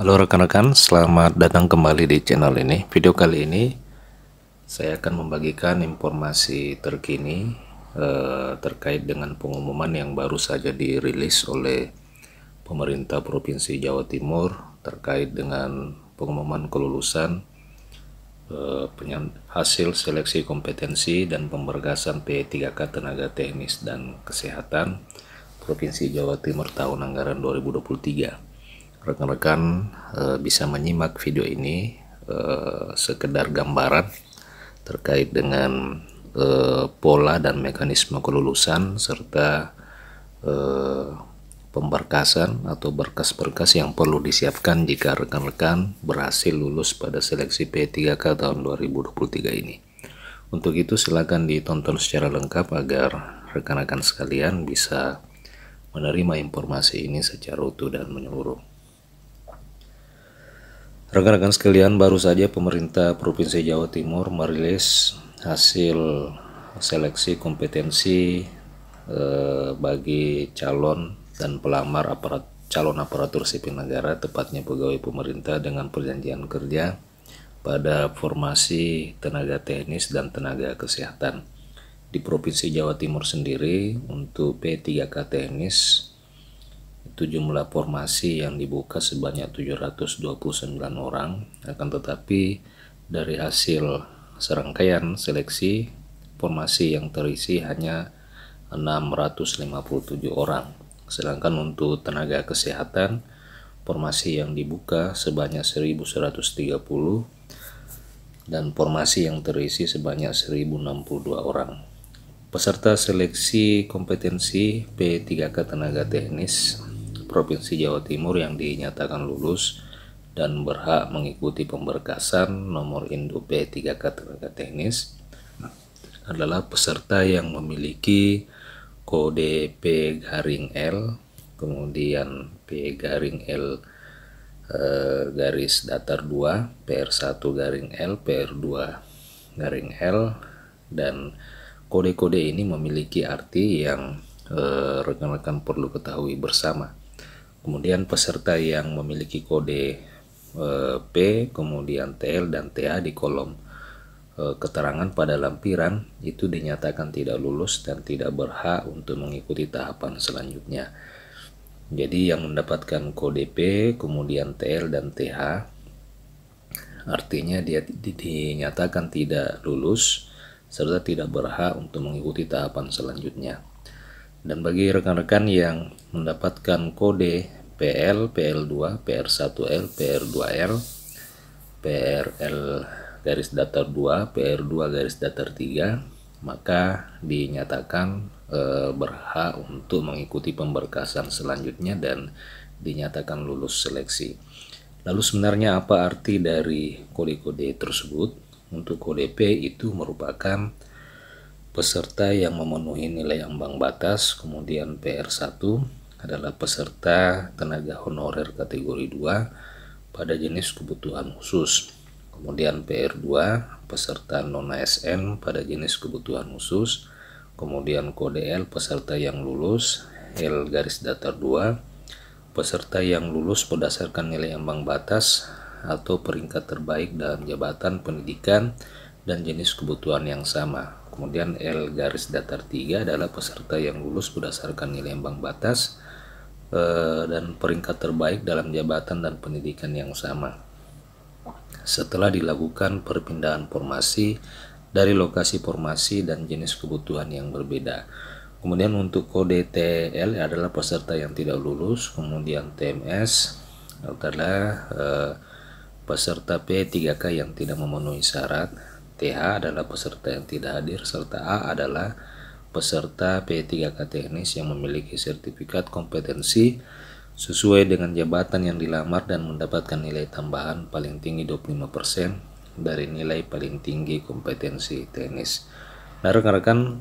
Halo rekan-rekan, selamat datang kembali di channel ini. Video kali ini saya akan membagikan informasi terkini terkait dengan pengumuman yang baru saja dirilis oleh pemerintah Provinsi Jawa Timur terkait dengan pengumuman kelulusan hasil seleksi kompetensi dan pemberkasan P3K Tenaga Teknis dan Kesehatan Provinsi Jawa Timur tahun anggaran 2023. Rekan-rekan bisa menyimak video ini sekedar gambaran terkait dengan pola dan mekanisme kelulusan serta pemberkasan atau berkas-berkas yang perlu disiapkan jika rekan-rekan berhasil lulus pada seleksi P3K tahun 2023 ini. Untuk itu silakan ditonton secara lengkap agar rekan-rekan sekalian bisa menerima informasi ini secara utuh dan menyeluruh. Rekan-rekan sekalian, baru saja pemerintah Provinsi Jawa Timur merilis hasil seleksi kompetensi bagi calon dan pelamar calon aparatur sipil negara, tepatnya pegawai pemerintah dengan perjanjian kerja pada formasi tenaga teknis dan tenaga kesehatan. Di Provinsi Jawa Timur sendiri untuk P3K teknis itu jumlah formasi yang dibuka sebanyak 729 orang, akan tetapi dari hasil serangkaian seleksi formasi yang terisi hanya 657 orang. Sedangkan untuk tenaga kesehatan formasi yang dibuka sebanyak 1130 dan formasi yang terisi sebanyak 1062 orang. Peserta seleksi kompetensi P3K Tenaga Teknis Provinsi Jawa Timur yang dinyatakan lulus dan berhak mengikuti pemberkasan nomor induk P3K Tenaga Teknis adalah peserta yang memiliki kode P-L, kemudian P-L garis datar 2, PR1-L, PR2-L, dan kode-kode ini memiliki arti yang rekan-rekan perlu ketahui bersama. Kemudian peserta yang memiliki kode P, kemudian TL dan TA di kolom keterangan pada lampiran itu dinyatakan tidak lulus dan tidak berhak untuk mengikuti tahapan selanjutnya. Jadi yang mendapatkan kode P, kemudian TL dan TH, artinya dia dinyatakan tidak lulus serta tidak berhak untuk mengikuti tahapan selanjutnya. Dan bagi rekan-rekan yang mendapatkan kode PL, PL2, PR1L, PR2L, PRL garis datar 2, PR2 garis datar 3, maka dinyatakan berhak untuk mengikuti pemberkasan selanjutnya dan dinyatakan lulus seleksi. Lalu sebenarnya apa arti dari kode-kode tersebut? Untuk kode P itu merupakan peserta yang memenuhi nilai ambang batas, kemudian PR1 adalah peserta tenaga honorer kategori 2 pada jenis kebutuhan khusus. Kemudian PR2 peserta non-ASN pada jenis kebutuhan khusus. Kemudian kode L peserta yang lulus, L garis datar 2 peserta yang lulus berdasarkan nilai ambang batas atau peringkat terbaik dalam jabatan pendidikan dan jenis kebutuhan yang sama. Kemudian L garis datar 3 adalah peserta yang lulus berdasarkan nilai ambang batas dan peringkat terbaik dalam jabatan dan pendidikan yang sama. Setelah dilakukan perpindahan formasi dari lokasi formasi dan jenis kebutuhan yang berbeda. Kemudian untuk kode TL adalah peserta yang tidak lulus. Kemudian TMS adalah peserta P3K yang tidak memenuhi syarat. TH adalah peserta yang tidak hadir, serta A adalah peserta P3K teknis yang memiliki sertifikat kompetensi sesuai dengan jabatan yang dilamar dan mendapatkan nilai tambahan paling tinggi 25% dari nilai paling tinggi kompetensi teknis. Nah rekan-rekan,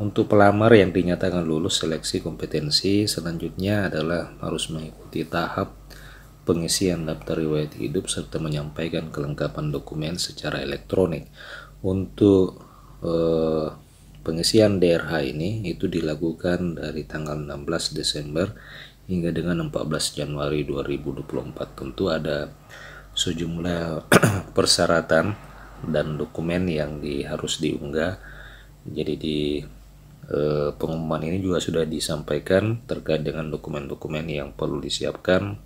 untuk pelamar yang dinyatakan lulus seleksi kompetensi selanjutnya adalah harus mengikuti tahap pengisian daftar riwayat hidup serta menyampaikan kelengkapan dokumen secara elektronik. Untuk pengisian DRH ini itu dilakukan dari tanggal 16 Desember hingga dengan 14 Januari 2024. Tentu ada sejumlah persyaratan dan dokumen yang harus diunggah. Jadi di pengumuman ini juga sudah disampaikan terkait dengan dokumen-dokumen yang perlu disiapkan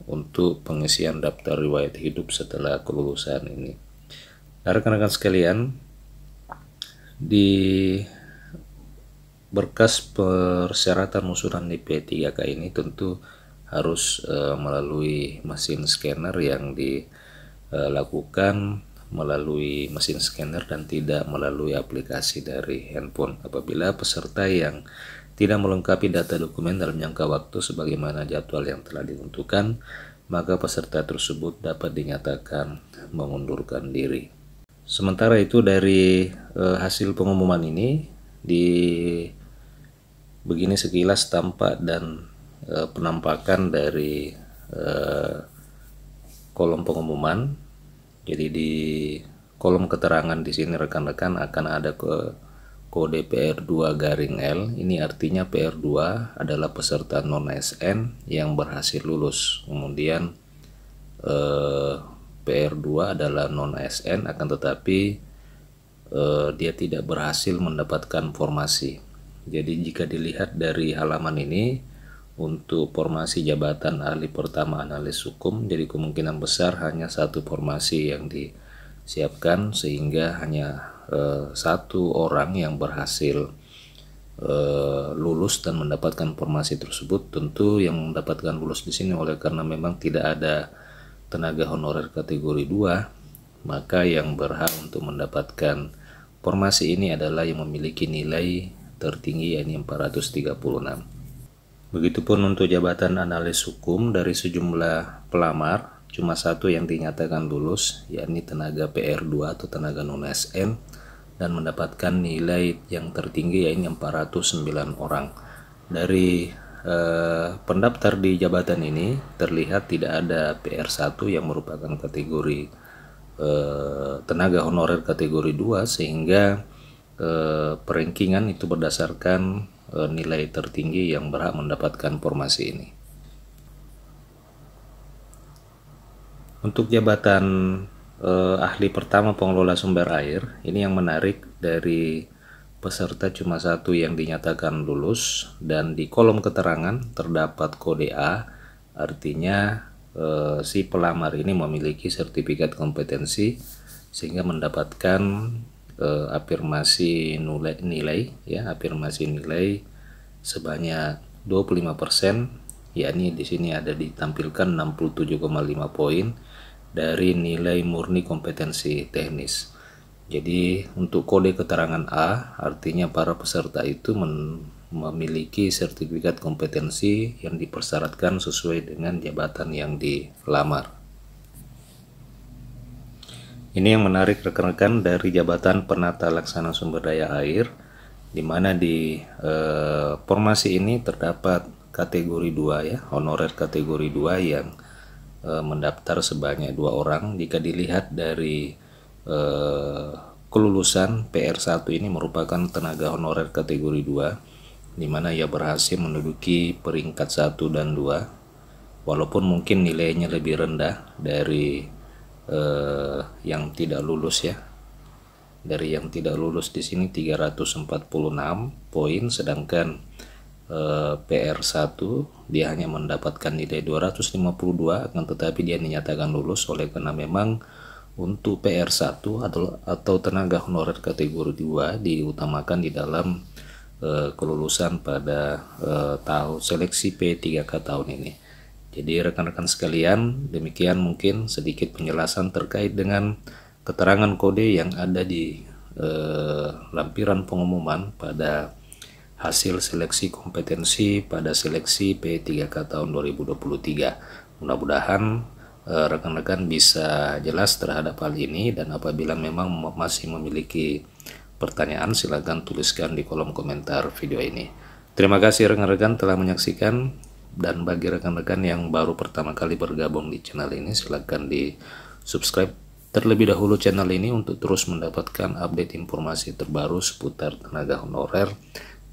untuk pengisian daftar riwayat hidup setelah kelulusan ini. Nah, rekan-rekan sekalian, di berkas persyaratan usulan P3K ini tentu harus melalui mesin scanner yang dilakukan melalui mesin scanner dan tidak melalui aplikasi dari handphone. Apabila peserta yang tidak melengkapi data dokumen dalam jangka waktu sebagaimana jadwal yang telah ditentukan, maka peserta tersebut dapat dinyatakan mengundurkan diri. Sementara itu dari hasil pengumuman ini begini sekilas tampak dan penampakan dari kolom pengumuman. Jadi di kolom keterangan di sini rekan-rekan akan ada kode PR2-L. Ini artinya PR2 adalah peserta non ASN yang berhasil lulus. Kemudian PR2 adalah non ASN akan tetapi dia tidak berhasil mendapatkan formasi. Jadi jika dilihat dari halaman ini, untuk formasi jabatan ahli pertama analis hukum, jadi kemungkinan besar hanya satu formasi yang disiapkan sehingga hanya satu orang yang berhasil lulus dan mendapatkan formasi tersebut. Tentu yang mendapatkan lulus di sini oleh karena memang tidak ada tenaga honorer kategori 2, maka yang berhak untuk mendapatkan formasi ini adalah yang memiliki nilai tertinggi yakni 436. Begitupun untuk jabatan analis hukum, dari sejumlah pelamar cuma satu yang dinyatakan lulus, yakni tenaga PR2 atau tenaga non ASN, dan mendapatkan nilai yang tertinggi yakni 409 orang. Dari pendaftar di jabatan ini terlihat tidak ada PR1 yang merupakan kategori tenaga honorer kategori 2, sehingga perankingan itu berdasarkan nilai tertinggi yang berhak mendapatkan formasi ini. Untuk jabatan ahli pertama pengelola sumber air, ini yang menarik, dari peserta cuma satu yang dinyatakan lulus dan di kolom keterangan terdapat kode A, artinya si pelamar ini memiliki sertifikat kompetensi sehingga mendapatkan afirmasi nilai sebanyak 25%, yakni di sini ada ditampilkan 67,5 poin dari nilai murni kompetensi teknis. Jadi untuk kode keterangan A artinya para peserta itu memiliki sertifikat kompetensi yang dipersyaratkan sesuai dengan jabatan yang dilamar. Ini yang menarik rekan-rekan dari jabatan penata laksana sumber daya air, di mana di formasi ini terdapat kategori 2 ya, honorer kategori 2 yang mendaftar sebanyak 2 orang. Jika dilihat dari kelulusan, PR1 ini merupakan tenaga honorer kategori 2, di mana ia berhasil menduduki peringkat 1 dan 2, walaupun mungkin nilainya lebih rendah dari yang tidak lulus ya. Dari yang tidak lulus di sini 346 poin, sedangkan PR1 dia hanya mendapatkan nilai 252, akan tetapi dia dinyatakan lulus oleh karena memang untuk PR1 atau tenaga honorer kategori 2 diutamakan di dalam kelulusan pada tahun seleksi P3K tahun ini. Jadi rekan-rekan sekalian, demikian mungkin sedikit penjelasan terkait dengan keterangan kode yang ada di lampiran pengumuman pada hasil seleksi kompetensi pada seleksi P3K tahun 2023. Mudah-mudahan rekan-rekan bisa jelas terhadap hal ini, dan apabila memang masih memiliki pertanyaan silakan tuliskan di kolom komentar video ini. Terima kasih rekan-rekan telah menyaksikan. Dan bagi rekan-rekan yang baru pertama kali bergabung di channel ini, silakan di subscribe terlebih dahulu channel ini untuk terus mendapatkan update informasi terbaru seputar tenaga honorer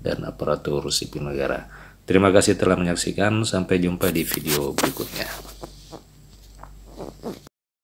dan aparatur sipil negara. Terima kasih telah menyaksikan, sampai jumpa di video berikutnya.